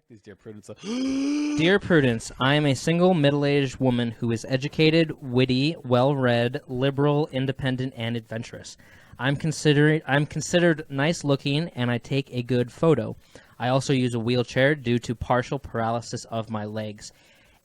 these Dear Prudence. Dear Prudence, I am a single middle-aged woman who is educated, witty, well-read, liberal, independent, and adventurous. I'm considered nice-looking, and I take a good photo. I also use a wheelchair due to partial paralysis of my legs,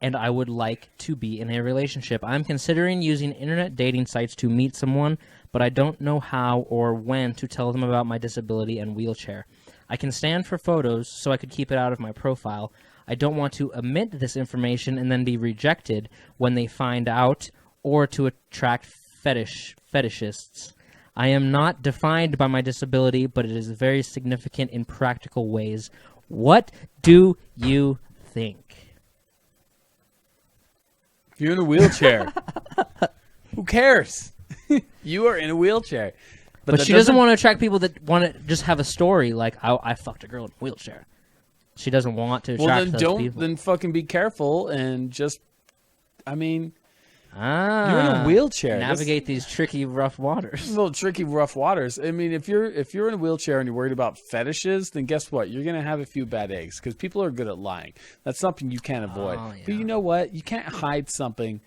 and I would like to be in a relationship. I'm considering using internet dating sites to meet someone, but I don't know how or when to tell them about my disability and wheelchair. I can stand for photos, so I could keep it out of my profile. I don't want to omit this information and then be rejected when they find out, or to attract fetishists. I am not defined by my disability, but it is very significant in practical ways. What do you think? You're in a wheelchair. Who cares? You are in a wheelchair. But she doesn't want to attract people that want to just have a story like, I fucked a girl in a wheelchair. She doesn't want to attract those people. Then fucking be careful and just, I mean, you're in a wheelchair. Navigate these tricky, rough waters. Well, tricky, rough waters. I mean, if you're in a wheelchair and you're worried about fetishes, then guess what? You're gonna have a few bad eggs because people are good at lying. That's something you can't avoid. Oh, yeah. But you know what? You can't hide something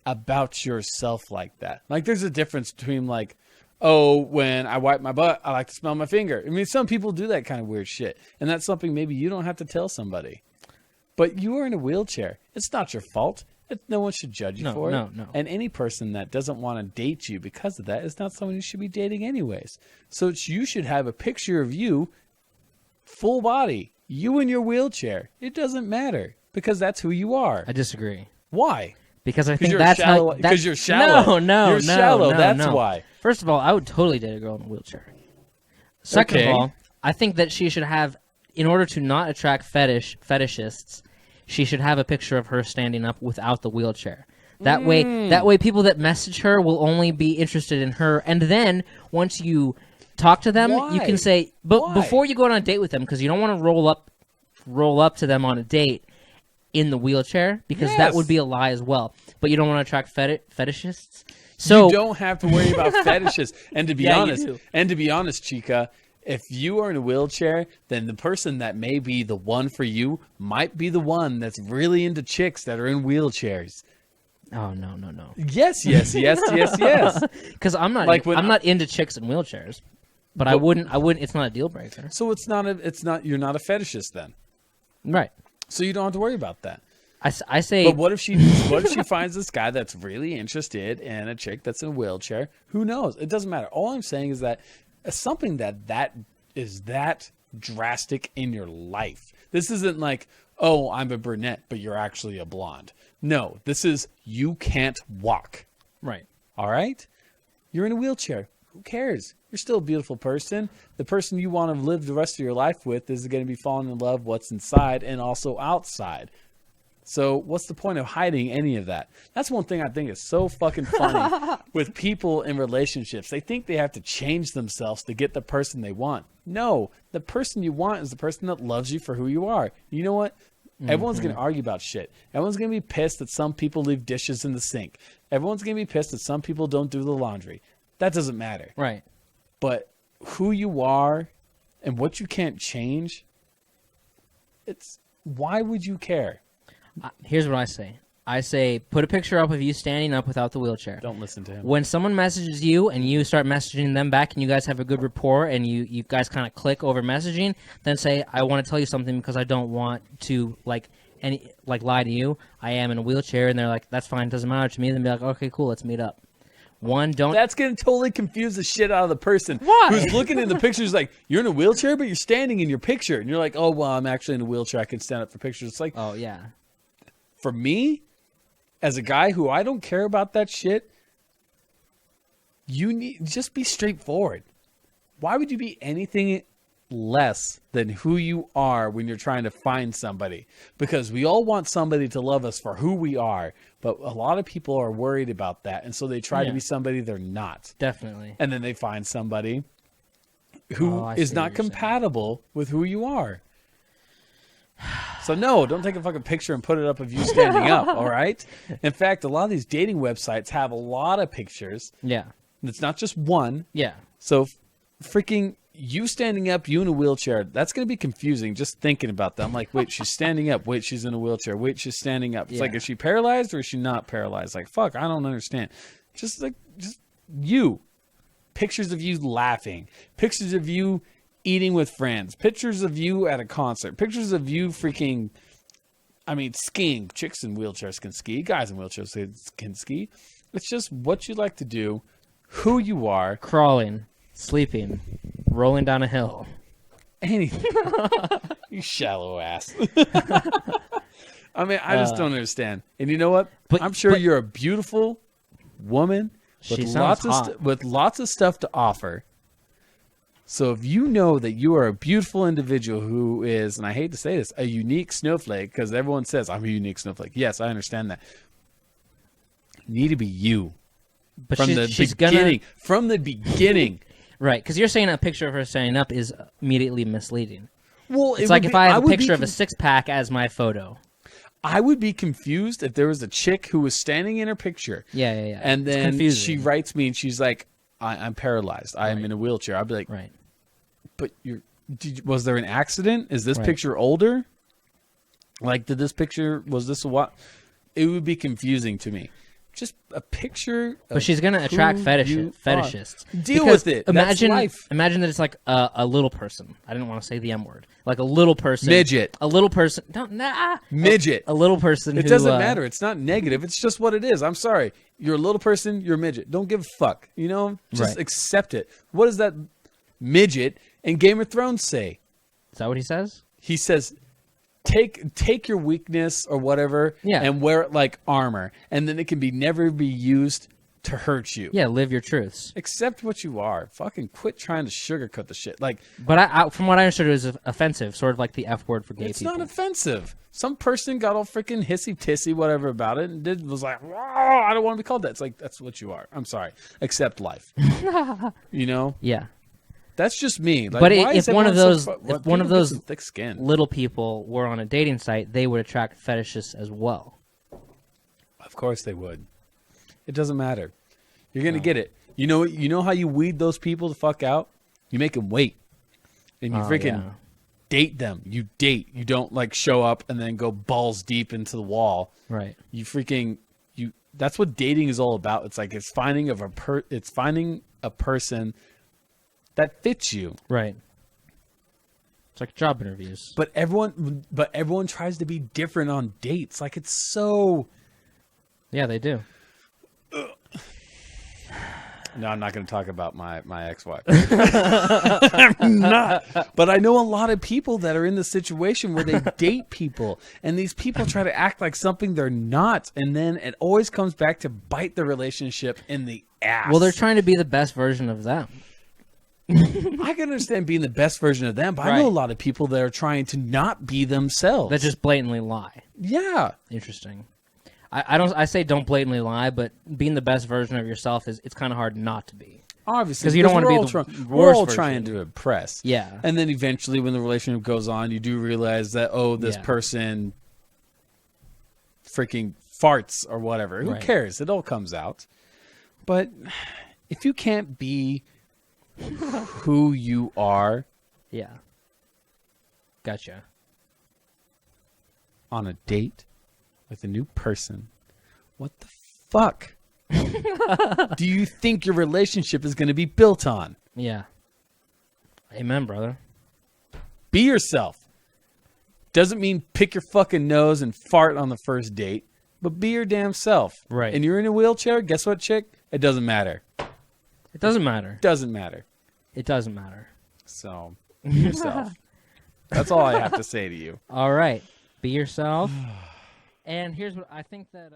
about yourself like that. Like, there's a difference between like, oh, when I wipe my butt, I like to smell my finger. I mean, some people do that kind of weird shit, and that's something maybe you don't have to tell somebody. But you are in a wheelchair. It's not your fault. No one should judge you for it. No. And any person that doesn't want to date you because of that is not someone you should be dating anyways. So you should have a picture of you, full body, you in your wheelchair. It doesn't matter because that's who you are. I disagree. Why? Because I think that's how... Because you're shallow. No. You're shallow. That's why. First of all, I would totally date a girl in a wheelchair. Second of all, I think that she should have, in order to not attract fetishists, she should have a picture of her standing up without the wheelchair. That way, people that message her will only be interested in her. And then once you talk to them, you can say, but before you go on a date with them, because you don't want to roll up to them on a date in the wheelchair, because that would be a lie as well. But you don't want to attract fetishists. So you don't have to worry about fetishes. And to be honest, Chica, if you are in a wheelchair, then the person that may be the one for you might be the one that's really into chicks that are in wheelchairs. Oh no. Yes. Because I'm not I'm not into chicks in wheelchairs. But I wouldn't it's not a deal breaker. So you're not a fetishist then. Right. So you don't have to worry about that. I say, but what if she finds this guy that's really interested in a chick that's in a wheelchair? Who knows? It doesn't matter. All I'm saying is that something that is that drastic in your life. This isn't like, oh, I'm a brunette, but you're actually a blonde. No, this is you can't walk. Right. All right? You're in a wheelchair. Who cares? You're still a beautiful person. The person you want to live the rest of your life with is going to be falling in love what's inside and also outside. So what's the point of hiding any of that? That's one thing I think is so fucking funny with people in relationships. They think they have to change themselves to get the person they want. No, the person you want is the person that loves you for who you are. You know what? Everyone's going to argue about shit. Everyone's going to be pissed that some people leave dishes in the sink. Everyone's going to be pissed that some people don't do the laundry. That doesn't matter. Right. But who you are and what you can't change, why would you care? Here's what I say. I say, put a picture up of you standing up without the wheelchair. Don't listen to him. When someone messages you and you start messaging them back and you guys have a good rapport and you guys kind of click over messaging, then say, I want to tell you something because I don't want to lie to you. I am in a wheelchair. And they're like, that's fine. Doesn't matter to me. Then be like, okay, cool. Let's meet up. That's going to totally confuse the shit out of the person. Why? Who's looking in the pictures like, you're in a wheelchair, but you're standing in your picture. And you're like, oh, well, I'm actually in a wheelchair. I can stand up for pictures. It's like, oh, yeah. For me, as a guy who I don't care about that shit, you need just be straightforward. Why would you be anything less than who you are when you're trying to find somebody? Because we all want somebody to love us for who we are, but a lot of people are worried about that, and so they try to be somebody they're not. Definitely. And then they find somebody who is not compatible with who you are. So no, don't take a fucking picture and put it up of you standing up, all right? In fact, a lot of these dating websites have a lot of pictures. Yeah. It's not just one. Yeah. So freaking you standing up, you in a wheelchair, that's going to be confusing just thinking about that. I'm like, wait, she's standing up. Wait, she's in a wheelchair. Wait, she's standing up. It's like, is she paralyzed or is she not paralyzed? Like, fuck, I don't understand. Just you. Pictures of you laughing. Pictures of you eating with friends. Pictures of you at a concert. Pictures of you freaking, skiing. Chicks in wheelchairs can ski. Guys in wheelchairs can ski. It's just what you like to do, who you are. Crawling, sleeping, rolling down a hill. Anything. You shallow ass. I just don't understand. And you know what? I'm sure you're a beautiful woman with lots of stuff to offer. So if you know that you are a beautiful individual who is, and I hate to say this, a unique snowflake, because everyone says I'm a unique snowflake. Yes, I understand that. You need to be you. But from the beginning. Right, because you're saying a picture of her standing up is immediately misleading. Well, it's like if I have a picture of a six-pack as my photo. I would be confused if there was a chick who was standing in her picture. Yeah. And then she writes me and she's like, I'm paralyzed. I am in a wheelchair. I'd be like, right. But was there an accident? Is this picture older? Like, was this a what? It would be confusing to me. Just a picture. But she's going to attract fetishists. Deal with it. Imagine, That's life. Imagine that it's like a little person. I didn't want to say the M word. Like a little person. Midget. A little person. Midget. A little person It doesn't matter. It's not negative. It's just what it is. I'm sorry. You're a little person. You're a midget. Don't give a fuck. Just accept it. What does that midget in Game of Thrones say? Is that what he says? He says, take your weakness or whatever and wear it like armor, and then it can never be used to hurt you. Yeah, live your truths. Accept what you are. Fucking quit trying to sugarcoat the shit. Like, but I from what I understood, it was offensive, sort of like the F word for gay people. It's not offensive. Some person got all freaking hissy-tissy, whatever about it, and was like, I don't want to be called that. It's like, that's what you are. I'm sorry. Accept life. Yeah. That's just me. Like, but if one of those thick skin little people were on a dating site, they would attract fetishists as well. Of course they would. It doesn't matter. You're gonna get it. You know how you weed those people the fuck out? You make them wait, and you freaking date them. You date. You don't like show up and then go balls deep into the wall. Right. That's what dating is all about. It's like it's finding a person that fits you. Right. It's like job interviews. But everyone tries to be different on dates. Like, it's so. Yeah, they do. No, I'm not going to talk about my ex-wife. I'm not. But I know a lot of people that are in the situation where they date people, and these people try to act like something they're not, and then it always comes back to bite the relationship in the ass. Well, they're trying to be the best version of them. I can understand being the best version of them, but I know a lot of people that are trying to not be themselves. That just blatantly lie. Yeah. Interesting. I say don't blatantly lie, but being the best version of yourself it's kind of hard not to be. Obviously, because you don't want to be the worst. We're all version. trying to impress. Yeah. And then eventually, when the relationship goes on, you do realize that this person freaking farts or whatever. Who cares? It all comes out. But if you can't be who you are, gotcha, on a date with a new person, what the fuck do you think your relationship is going to be built on? Yeah. Amen, brother. Be yourself. Doesn't mean pick your fucking nose and fart on the first date, but be your damn self. Right. And you're in a wheelchair, guess what, chick? It doesn't matter. It doesn't matter. Doesn't matter. It doesn't matter. So, be yourself. That's all I have to say to you. All right. Be yourself. And here's what I think that...